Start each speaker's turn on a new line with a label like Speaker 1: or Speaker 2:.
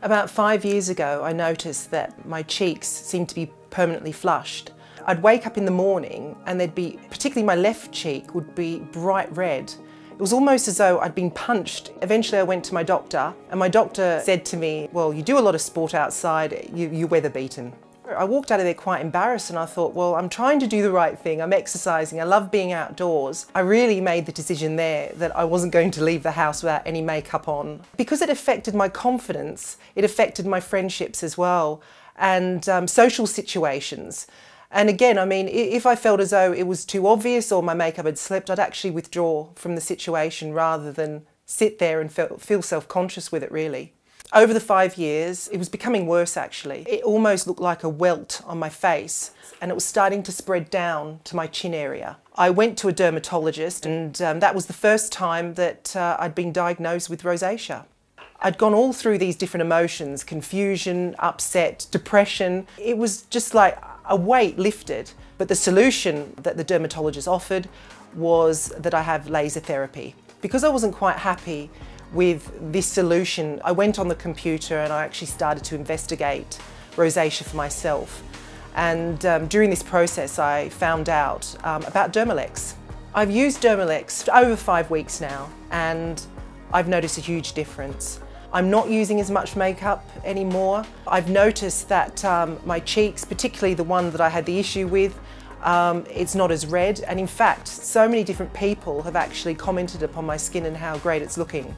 Speaker 1: About 5 years ago, I noticed that my cheeks seemed to be permanently flushed. I'd wake up in the morning and they'd be, particularly my left cheek, would be bright red. It was almost as though I'd been punched. Eventually I went to my doctor and my doctor said to me, well, you do a lot of sport outside, you're weather beaten. I walked out of there quite embarrassed and I thought, well, I'm trying to do the right thing, I'm exercising, I love being outdoors. I really made the decision there that I wasn't going to leave the house without any makeup on. Because it affected my confidence, it affected my friendships as well, and social situations. And again, I mean, if I felt as though it was too obvious or my makeup had slipped, I'd actually withdraw from the situation rather than sit there and feel self-conscious with it, really. Over the 5 years, it was becoming worse actually. It almost looked like a welt on my face and it was starting to spread down to my chin area. I went to a dermatologist and that was the first time that I'd been diagnosed with rosacea. I'd gone all through these different emotions, confusion, upset, depression. It was just like a weight lifted. But the solution that the dermatologist offered was that I have laser therapy. Because I wasn't quite happy with this solution, I went on the computer and I actually started to investigate rosacea for myself. And during this process I found out about Dermalex. I've used Dermalex for over 5 weeks now and I've noticed a huge difference. I'm not using as much makeup anymore. I've noticed that my cheeks, particularly the one that I had the issue with, it's not as red, and in fact so many different people have actually commented upon my skin and how great it's looking.